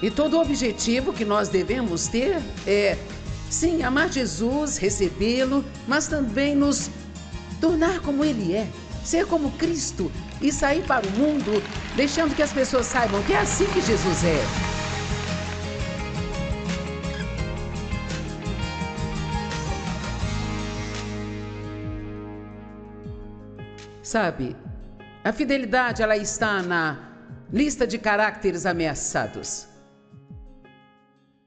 E todo o objetivo que nós devemos ter é, sim, amar Jesus, recebê-lo, mas também nos tornar como Ele é, ser como Cristo e sair para o mundo, deixando que as pessoas saibam que é assim que Jesus é. Sabe, a fidelidade, ela está na lista de caracteres ameaçados.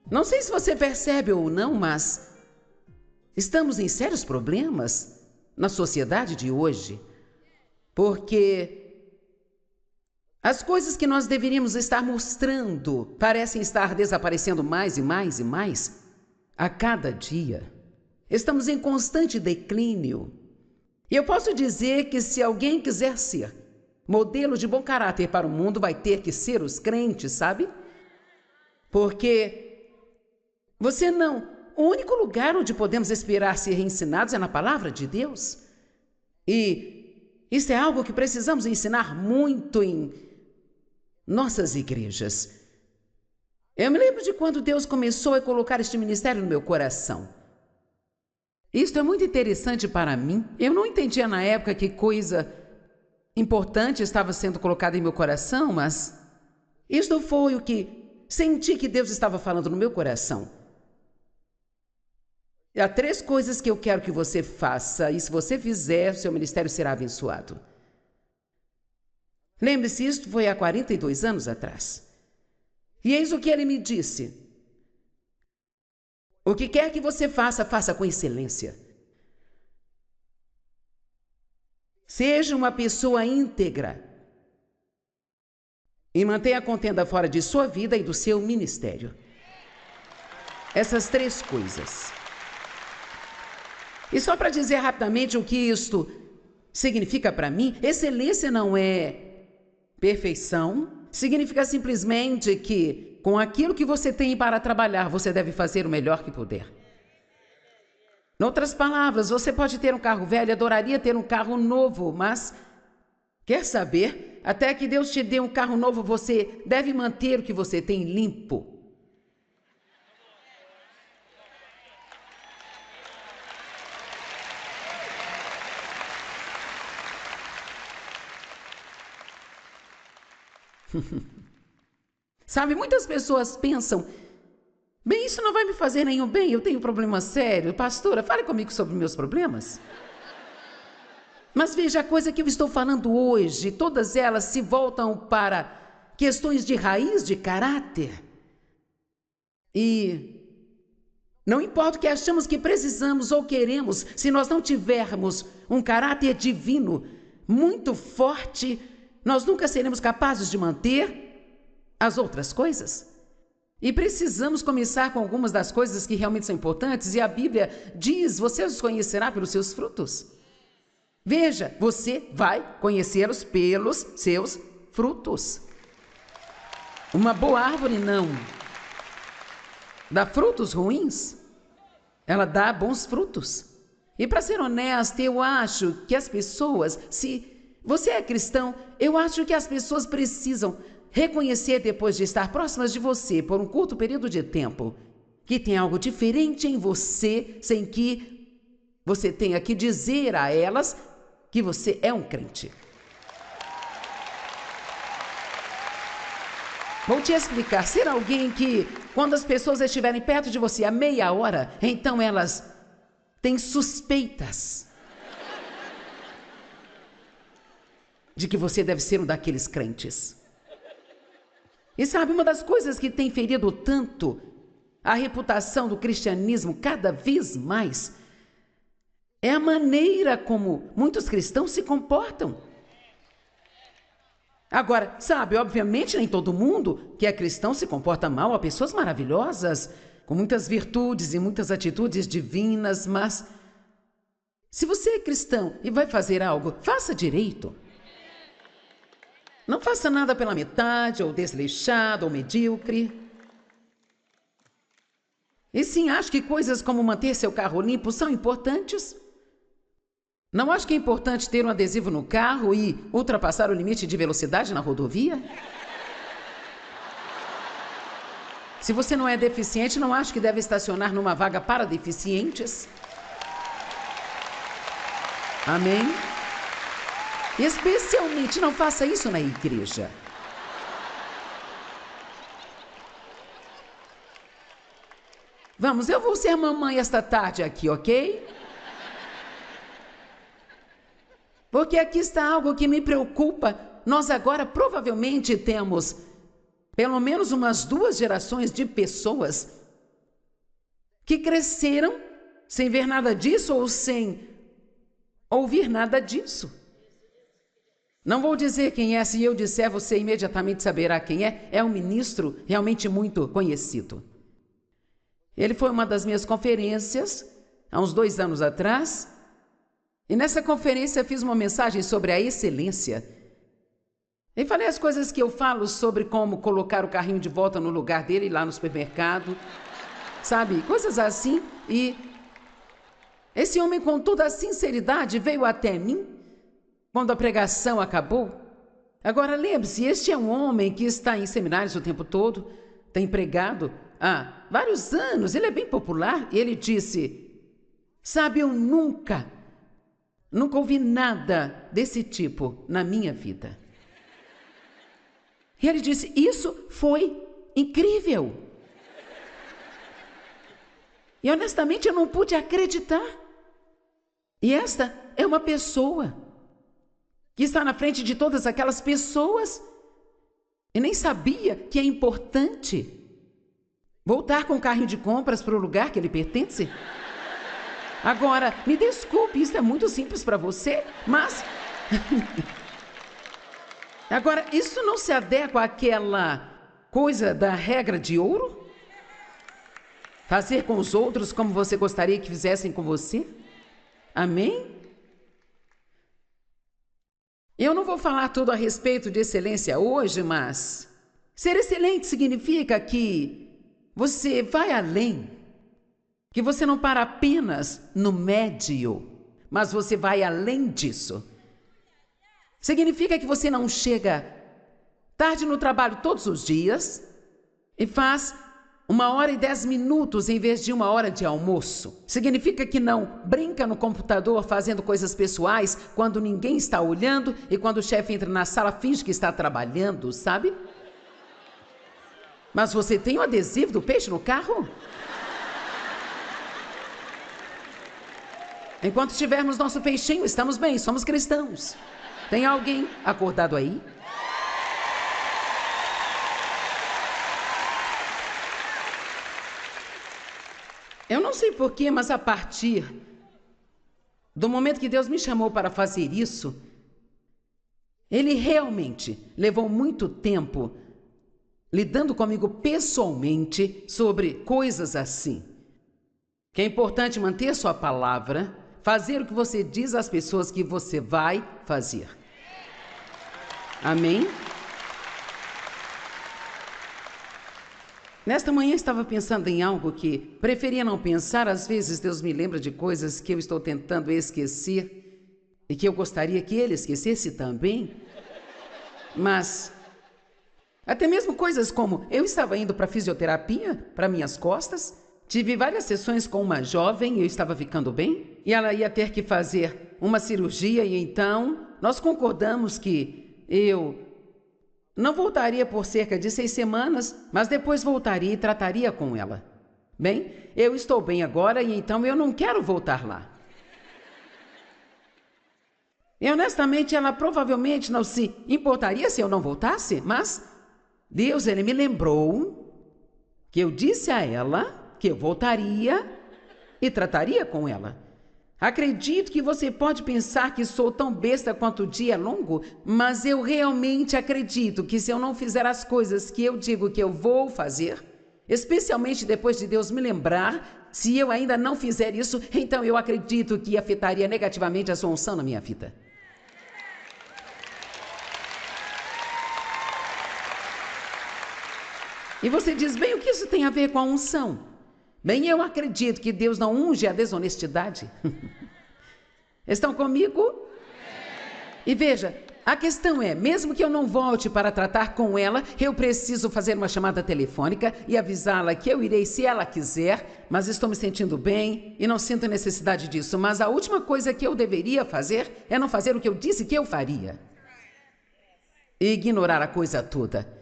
Não sei se você percebe ou não, mas estamos em sérios problemas na sociedade de hoje, porque as coisas que nós deveríamos estar mostrando parecem estar desaparecendo mais e mais e mais a cada dia. Estamos em constante declínio. E eu posso dizer que se alguém quiser ser modelo de bom caráter para o mundo, vai ter que ser os crentes, sabe? Porque o único lugar onde podemos esperar ser ensinados é na palavra de Deus. E isso é algo que precisamos ensinar muito em nossas igrejas. Eu me lembro de quando Deus começou a colocar este ministério no meu coração. Isto é muito interessante para mim. Eu não entendia na época que coisa importante estava sendo colocada em meu coração, mas isto foi o que senti que Deus estava falando no meu coração. Há 3 coisas que eu quero que você faça, e se você fizer, seu ministério será abençoado. Lembre-se, isto foi há 42 anos atrás. E eis o que ele me disse. O que quer que você faça, faça com excelência. Seja uma pessoa íntegra. E mantenha a contenda fora de sua vida e do seu ministério. Essas 3 coisas. E só para dizer rapidamente o que isto significa para mim, excelência não é perfeição, significa simplesmente que com aquilo que você tem para trabalhar, você deve fazer o melhor que puder. Em outras palavras, você pode ter um carro velho, adoraria ter um carro novo, mas quer saber? Até que Deus te dê um carro novo, você deve manter o que você tem limpo. Sabe, muitas pessoas pensam, bem, isso não vai me fazer nenhum bem, eu tenho um problema sério. Pastora, fale comigo sobre meus problemas. Mas veja, a coisa que eu estou falando hoje, todas elas se voltam para questões de raiz, de caráter. E não importa o que achamos que precisamos ou queremos, se nós não tivermos um caráter divino muito forte, nós nunca seremos capazes de manter as outras coisas. E precisamos começar com algumas das coisas que realmente são importantes, e a Bíblia diz, você os conhecerá pelos seus frutos. Veja, você vai conhecê-los pelos seus frutos. Uma boa árvore não dá frutos ruins, ela dá bons frutos. E para ser honesta, eu acho que as pessoas, se você é cristão, eu acho que as pessoas precisam reconhecer, depois de estar próximas de você por um curto período de tempo, que tem algo diferente em você, sem que você tenha que dizer a elas que você é um crente. Vou te explicar. Ser alguém que, quando as pessoas estiverem perto de você a meia hora, então elas têm suspeitas de que você deve ser um daqueles crentes. E sabe, uma das coisas que tem ferido tanto a reputação do cristianismo cada vez mais é a maneira como muitos cristãos se comportam. Agora, sabe, obviamente nem todo mundo que é cristão se comporta mal. Há pessoas maravilhosas, com muitas virtudes e muitas atitudes divinas, mas se você é cristão e vai fazer algo, faça direito. Não faça nada pela metade, ou desleixado, ou medíocre. E sim, acho que coisas como manter seu carro limpo são importantes. Não acho que é importante ter um adesivo no carro e ultrapassar o limite de velocidade na rodovia? Se você não é deficiente, não acho que deve estacionar numa vaga para deficientes. Amém? E especialmente não faça isso na igreja. Vamos, eu vou ser mamãe esta tarde aqui, ok? Porque aqui está algo que me preocupa. Nós agora provavelmente temos pelo menos umas 2 gerações de pessoas que cresceram sem ver nada disso ou sem ouvir nada disso. Não vou dizer quem é, se eu disser, você imediatamente saberá quem é. É um ministro realmente muito conhecido. Ele foi uma das minhas conferências, há uns 2 anos atrás, e nessa conferência fiz uma mensagem sobre a excelência. E falei as coisas que eu falo sobre como colocar o carrinho de volta no lugar dele lá no supermercado, sabe? Coisas assim. E esse homem, com toda a sinceridade, veio até mim quando a pregação acabou. Agora, lembre-se, este é um homem que está em seminários o tempo todo, tem pregado há vários anos, ele é bem popular. E ele disse, sabe, eu nunca ouvi nada desse tipo na minha vida. E ele disse, isso foi incrível. E honestamente eu não pude acreditar. E esta é uma pessoa que está na frente de todas aquelas pessoas e nem sabia que é importante voltar com o carrinho de compras para o lugar que ele pertence. Agora, me desculpe, isso é muito simples para você, mas... Agora, isso não se adequa àquela coisa da regra de ouro? Fazer com os outros como você gostaria que fizessem com você? Amém? Eu não vou falar tudo a respeito de excelência hoje, mas ser excelente significa que você vai além, que você não para apenas no médio, mas você vai além disso. Significa que você não chega tarde no trabalho todos os dias e faz 1h10 em vez de 1 hora de almoço. Significa que não brinca no computador fazendo coisas pessoais quando ninguém está olhando e quando o chefe entra na sala finge que está trabalhando, sabe? Mas você tem o adesivo do peixe no carro? Enquanto tivermos nosso peixinho, estamos bem, somos cristãos. Tem alguém acordado aí? Eu não sei porquê, mas a partir do momento que Deus me chamou para fazer isso, Ele realmente levou muito tempo lidando comigo pessoalmente sobre coisas assim. Que é importante manter sua palavra, fazer o que você diz às pessoas que você vai fazer. Amém? Nesta manhã estava pensando em algo que preferia não pensar. Às vezes Deus me lembra de coisas que eu estou tentando esquecer e que eu gostaria que Ele esquecesse também. Mas até mesmo coisas como eu estava indo para fisioterapia, para minhas costas, tive várias sessões com uma jovem e eu estava ficando bem, e ela ia ter que fazer uma cirurgia, e então nós concordamos que eu não voltaria por cerca de 6 semanas, mas depois voltaria e trataria com ela. Bem, eu estou bem agora e então eu não quero voltar lá. E honestamente ela provavelmente não se importaria se eu não voltasse, mas Deus, Ele me lembrou que eu disse a ela que eu voltaria e trataria com ela. Acredito que você pode pensar que sou tão besta quanto o dia é longo, mas eu realmente acredito que se eu não fizer as coisas que eu digo que eu vou fazer, especialmente depois de Deus me lembrar, se eu ainda não fizer isso, então eu acredito que afetaria negativamente a sua unção na minha vida. E você diz, bem, o que isso tem a ver com a unção? Bem, eu acredito que Deus não unge a desonestidade. Estão comigo? E veja, A questão é, mesmo que eu não volte para tratar com ela, eu preciso fazer uma chamada telefônica e avisá-la que eu irei se ela quiser, mas estou me sentindo bem e não sinto necessidade disso. Mas a última coisa que eu deveria fazer é não fazer o que eu disse que eu faria. E ignorar a coisa toda.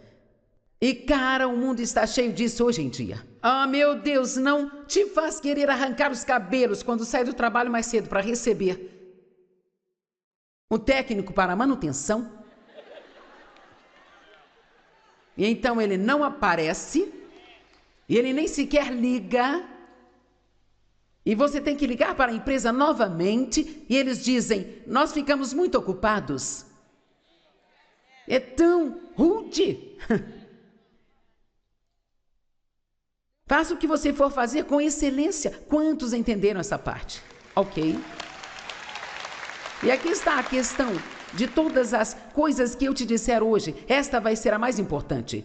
E cara, o mundo está cheio disso hoje em dia. Ah, meu Deus, não te faz querer arrancar os cabelos quando sai do trabalho mais cedo para receber o técnico para a manutenção. E então ele não aparece, e ele nem sequer liga, e você tem que ligar para a empresa novamente, e eles dizem, nós ficamos muito ocupados. É tão rude. Faça o que você for fazer com excelência. Quantos entenderam essa parte? Ok? E aqui está a questão de todas as coisas que eu te disser hoje. Esta vai ser a mais importante.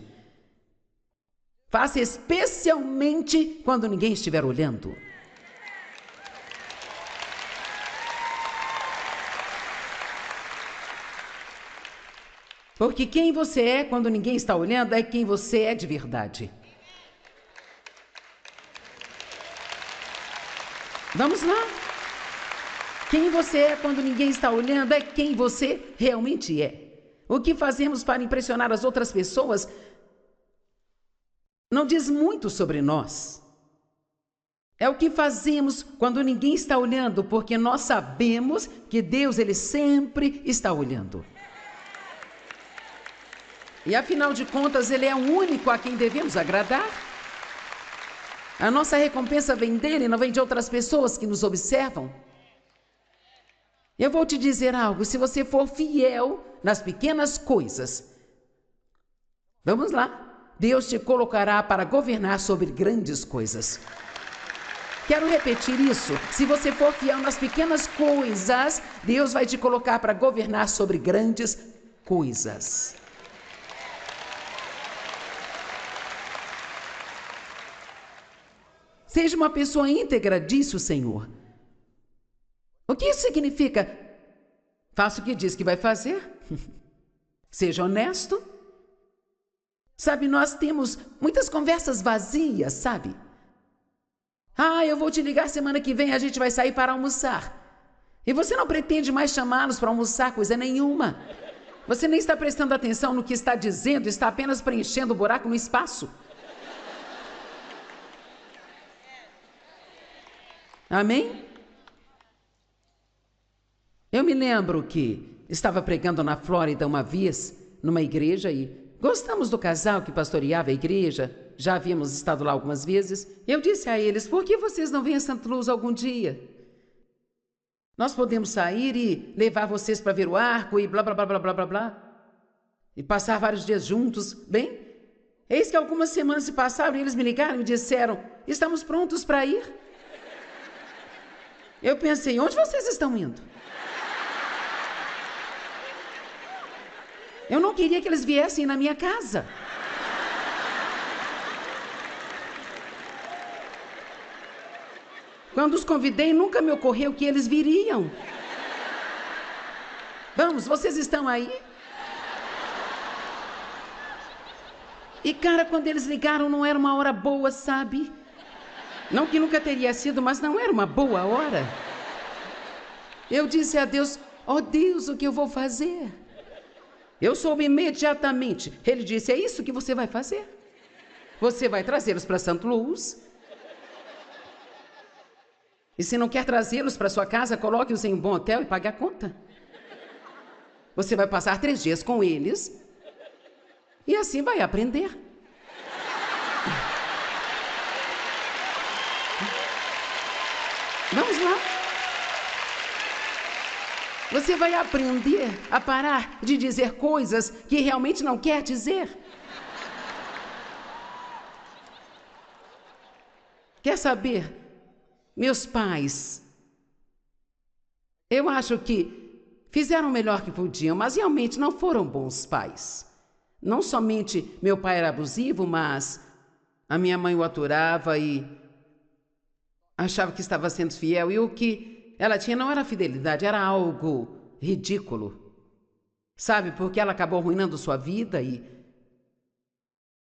Faça especialmente quando ninguém estiver olhando. Porque quem você é quando ninguém está olhando é quem você é de verdade. Vamos lá. Quem você é quando ninguém está olhando é quem você realmente é. O que fazemos para impressionar as outras pessoas não diz muito sobre nós. É o que fazemos quando ninguém está olhando, porque nós sabemos que Deus, Ele sempre está olhando. E afinal de contas, Ele é o único a quem devemos agradar. A nossa recompensa vem dele, não vem de outras pessoas que nos observam. Eu vou te dizer algo, se você for fiel nas pequenas coisas, vamos lá, Deus te colocará para governar sobre grandes coisas. Quero repetir isso, se você for fiel nas pequenas coisas, Deus vai te colocar para governar sobre grandes coisas. Seja uma pessoa íntegra, disse o Senhor. O que isso significa? Faça o que diz que vai fazer. Seja honesto. Sabe, nós temos muitas conversas vazias, sabe? Ah, eu vou te ligar semana que vem, a gente vai sair para almoçar. E você não pretende mais chamá-los para almoçar coisa nenhuma. Você nem está prestando atenção no que está dizendo, está apenas preenchendo o buraco no espaço. Amém? Eu me lembro que estava pregando na Flórida uma vez, numa igreja, e gostamos do casal que pastoreava a igreja, já havíamos estado lá algumas vezes. Eu disse a eles, por que vocês não vêm a Santa Luz algum dia? Nós podemos sair e levar vocês para ver o arco e blá, blá, blá, blá, blá, blá, blá. E passar vários dias juntos. Bem, eis que algumas semanas se passaram e eles me ligaram e disseram, estamos prontos para ir. Eu pensei, onde vocês estão indo? Eu não queria que eles viessem na minha casa. Quando os convidei, nunca me ocorreu que eles viriam. Vamos, vocês estão aí? E cara, quando eles ligaram, não era uma hora boa, sabe? Não que nunca teria sido, mas não era uma boa hora. Eu disse a Deus, ó Deus, o que eu vou fazer? Eu soube imediatamente. Ele disse, é isso que você vai fazer. Você vai trazê-los para Santa Luz. E se não quer trazê-los para sua casa, coloque-os em um bom hotel e pague a conta. Você vai passar 3 dias com eles. E assim vai aprender. Vamos lá. Você vai aprender a parar de dizer coisas que realmente não quer dizer. Quer saber? Meus pais, eu acho que fizeram o melhor que podiam, mas realmente não foram bons pais. Não somente meu pai era abusivo, mas a minha mãe o aturava e achava que estava sendo fiel, e o que ela tinha não era fidelidade, era algo ridículo. Sabe, porque ela acabou arruinando sua vida e,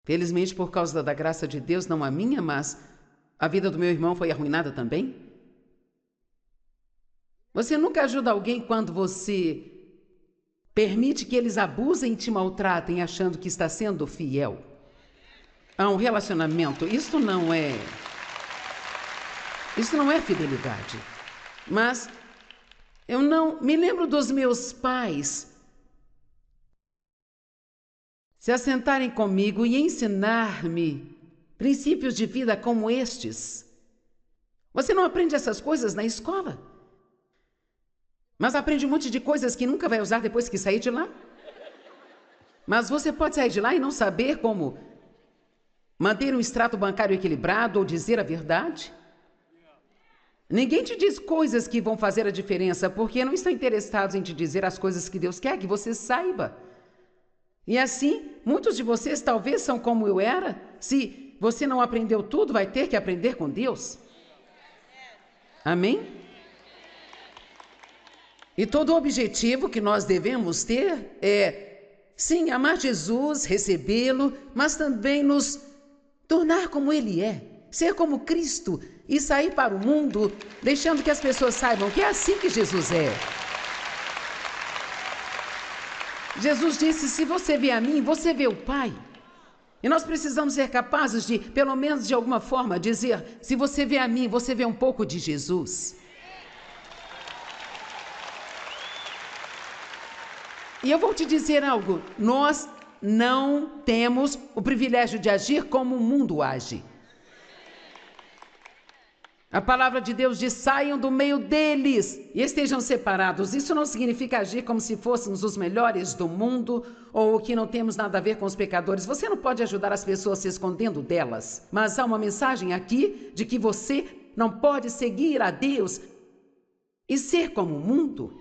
felizmente, por causa da graça de Deus, não a minha, mas a vida do meu irmão foi arruinada também. Você nunca ajuda alguém quando você permite que eles abusem e te maltratem achando que está sendo fiel a um relacionamento. Isso não é fidelidade. Mas eu não me lembro dos meus pais se assentarem comigo e ensinar-me princípios de vida como estes. Você não aprende essas coisas na escola, mas aprende um monte de coisas que nunca vai usar depois que sair de lá. Mas você pode sair de lá e não saber como manter um extrato bancário equilibrado ou dizer a verdade. Ninguém te diz coisas que vão fazer a diferença, porque não estão interessados em te dizer as coisas que Deus quer que você saiba. E assim, muitos de vocês talvez são como eu era. Se você não aprendeu tudo, vai ter que aprender com Deus. Amém? E todo o objetivo que nós devemos ter é, sim, amar Jesus, recebê-lo, mas também nos tornar como Ele é, ser como Cristo e sair para o mundo, deixando que as pessoas saibam que é assim que Jesus é. Jesus disse, se você vê a mim, você vê o Pai. E nós precisamos ser capazes de, pelo menos de alguma forma, dizer, se você vê a mim, você vê um pouco de Jesus. E eu vou te dizer algo, nós não temos o privilégio de agir como o mundo age. A palavra de Deus diz, saiam do meio deles e estejam separados. Isso não significa agir como se fôssemos os melhores do mundo ou que não temos nada a ver com os pecadores. Você não pode ajudar as pessoas se escondendo delas. Mas há uma mensagem aqui de que você não pode seguir a Deus e ser como o mundo.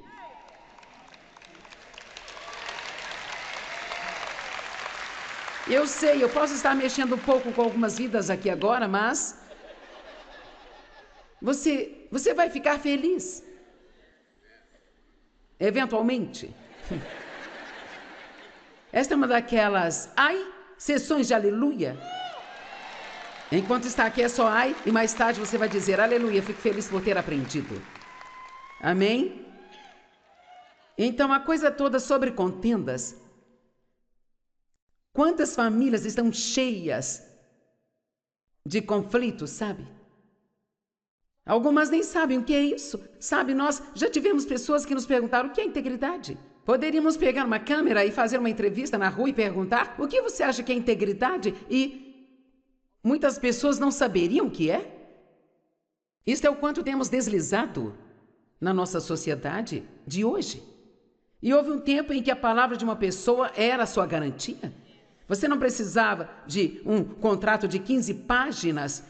Eu sei, eu posso estar mexendo um pouco com algumas vidas aqui agora, mas você vai ficar feliz. Eventualmente. Esta é uma daquelas, sessões de aleluia. Enquanto está aqui é só ai, e mais tarde você vai dizer aleluia, fico feliz por ter aprendido. Amém? Então a coisa toda sobre contendas. Quantas famílias estão cheias de conflitos, sabe? Algumas nem sabem o que é isso. Sabe, nós já tivemos pessoas que nos perguntaram o que é integridade. Poderíamos pegar uma câmera e fazer uma entrevista na rua e perguntar o que você acha que é integridade e muitas pessoas não saberiam o que é. Isto é o quanto temos deslizado na nossa sociedade de hoje. E houve um tempo em que a palavra de uma pessoa era a sua garantia. Você não precisava de um contrato de 15 páginas.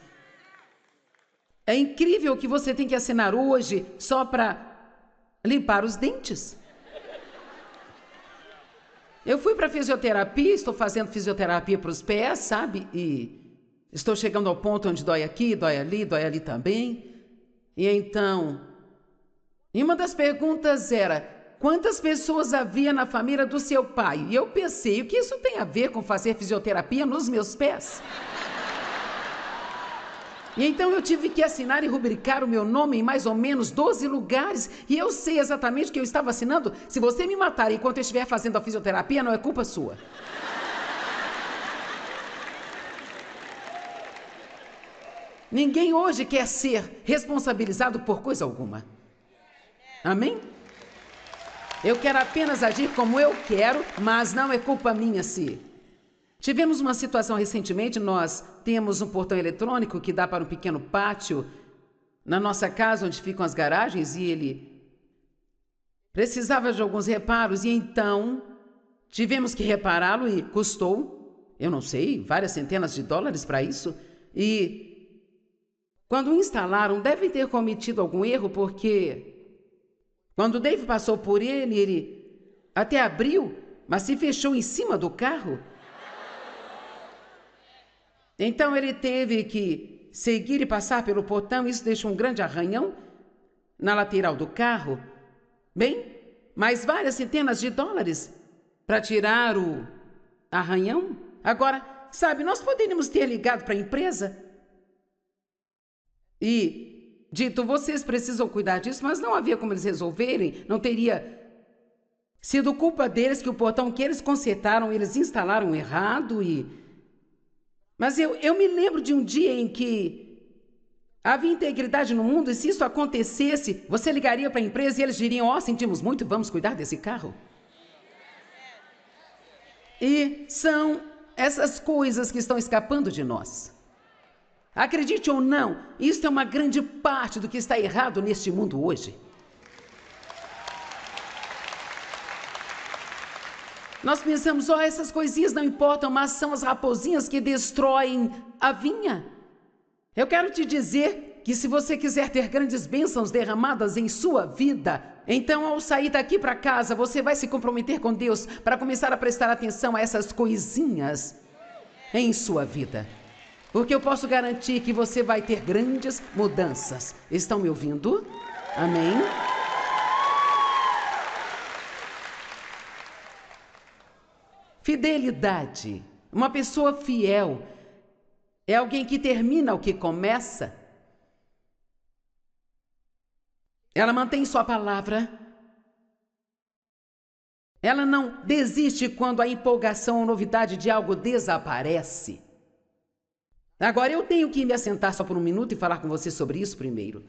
É incrível o que você tem que assinar hoje só para limpar os dentes. Eu fui para fisioterapia, estou fazendo fisioterapia para os pés, sabe? E estou chegando ao ponto onde dói aqui, dói ali também. E então, e uma das perguntas era, quantas pessoas havia na família do seu pai? E eu pensei, o que isso tem a ver com fazer fisioterapia nos meus pés? E então eu tive que assinar e rubricar o meu nome em mais ou menos 12 lugares. E eu sei exatamente o que eu estava assinando. Se você me matar enquanto eu estiver fazendo a fisioterapia, não é culpa sua. Ninguém hoje quer ser responsabilizado por coisa alguma. Amém? Eu quero apenas agir como eu quero, mas não é culpa minha se... Tivemos uma situação recentemente, nós temos um portão eletrônico que dá para um pequeno pátio na nossa casa, onde ficam as garagens, e ele precisava de alguns reparos, e então tivemos que repará-lo e custou, eu não sei, várias centenas de dólares para isso, e quando o instalaram, devem ter cometido algum erro, porque quando o Dave passou por ele até abriu, mas se fechou em cima do carro. Então ele teve que seguir e passar pelo portão, isso deixou um grande arranhão na lateral do carro. Bem, mais várias centenas de dólares. para tirar o arranhão? Agora, sabe, nós poderíamos ter ligado para a empresa e dito, vocês precisam cuidar disso, mas não havia como eles resolverem, não teria sido culpa deles que o portão que eles consertaram, eles instalaram errado e... Mas eu me lembro de um dia em que havia integridade no mundo e se isso acontecesse, você ligaria para a empresa e eles diriam, ó, sentimos muito, vamos cuidar desse carro. E são essas coisas que estão escapando de nós. Acredite ou não, isso é uma grande parte do que está errado neste mundo hoje. Nós pensamos, ó, essas coisinhas não importam, mas são as raposinhas que destroem a vinha. Eu quero te dizer que se você quiser ter grandes bênçãos derramadas em sua vida, então ao sair daqui para casa, você vai se comprometer com Deus para começar a prestar atenção a essas coisinhas em sua vida. Porque eu posso garantir que você vai ter grandes mudanças. Estão me ouvindo? Amém? Fidelidade. Uma pessoa fiel é alguém que termina o que começa. Ela mantém sua palavra. Ela não desiste quando a empolgação ou novidade de algo desaparece. Agora eu tenho que me assentar só por um minuto e falar com você sobre isso primeiro.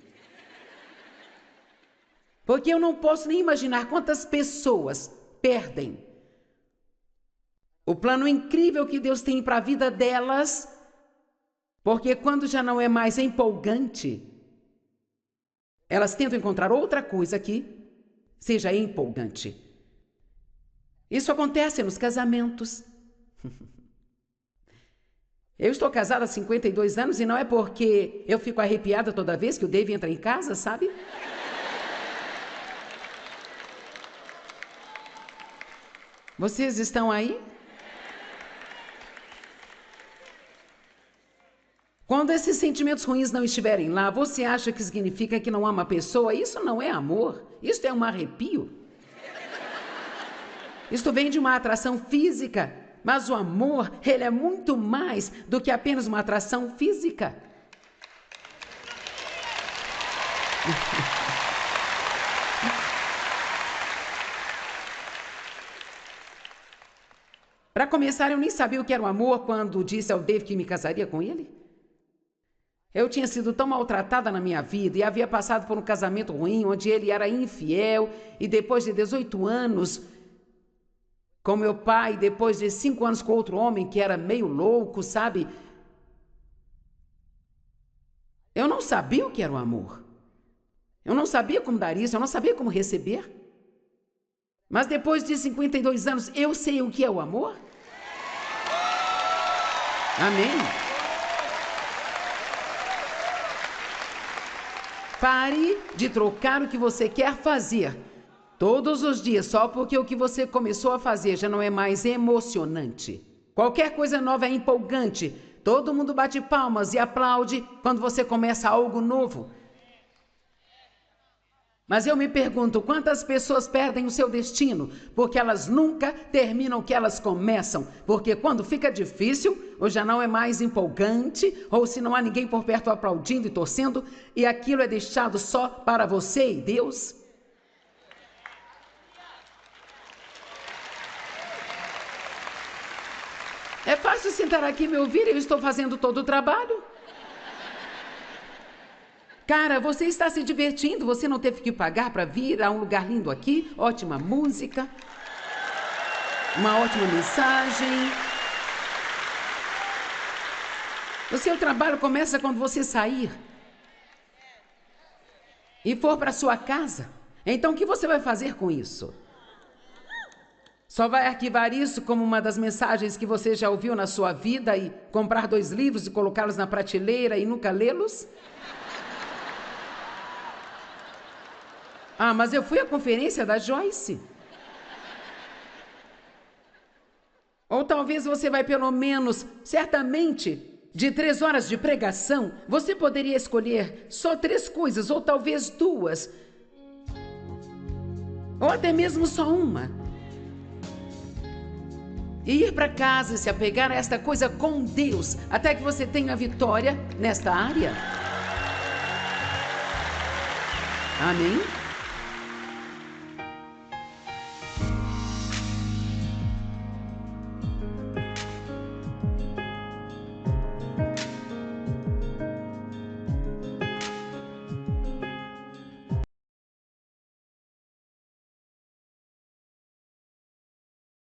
Porque eu não posso nem imaginar quantas pessoas perdem o plano incrível que Deus tem para a vida delas, porque quando já não é mais empolgante, elas tentam encontrar outra coisa que seja empolgante. Isso acontece nos casamentos. Eu estou casada há 52 anos e não é porque eu fico arrepiada toda vez que o Dave entra em casa, sabe? Vocês estão aí? Quando esses sentimentos ruins não estiverem lá, você acha que significa que não ama a pessoa? Isso não é amor, isso é um arrepio. Isto vem de uma atração física, mas o amor, ele é muito mais do que apenas uma atração física. Para começar, eu nem sabia o que era o amor quando disse ao Dave que me casaria com ele. Eu tinha sido tão maltratada na minha vida e havia passado por um casamento ruim, onde ele era infiel, e depois de 18 anos com meu pai, depois de 5 anos com outro homem que era meio louco, sabe? Eu não sabia o que era o amor. Eu não sabia como dar isso, eu não sabia como receber. Mas depois de 52 anos, eu sei o que é o amor. Amém? Pare de trocar o que você quer fazer todos os dias só porque o que você começou a fazer já não é mais emocionante. Qualquer coisa nova é empolgante. Todo mundo bate palmas e aplaude quando você começa algo novo. Mas eu me pergunto, quantas pessoas perdem o seu destino porque elas nunca terminam o que elas começam? Porque quando fica difícil, ou já não é mais empolgante, ou se não há ninguém por perto aplaudindo e torcendo, e aquilo é deixado só para você e Deus? É fácil sentar aqui e me ouvir, eu estou fazendo todo o trabalho. Cara, você está se divertindo, você não teve que pagar para vir a um lugar lindo aqui, ótima música, uma ótima mensagem. O seu trabalho começa quando você sair e for para sua casa. Então, o que você vai fazer com isso? Só vai arquivar isso como uma das mensagens que você já ouviu na sua vida e comprar 2 livros e colocá-los na prateleira e nunca lê-los? Ah, mas eu fui à conferência da Joyce. Ou talvez você vai pelo menos, certamente, de 3 horas de pregação, você poderia escolher só 3 coisas, ou talvez 2. Ou até mesmo só uma. e ir para casa e se apegar a esta coisa com Deus, até que você tenha vitória nesta área. Amém?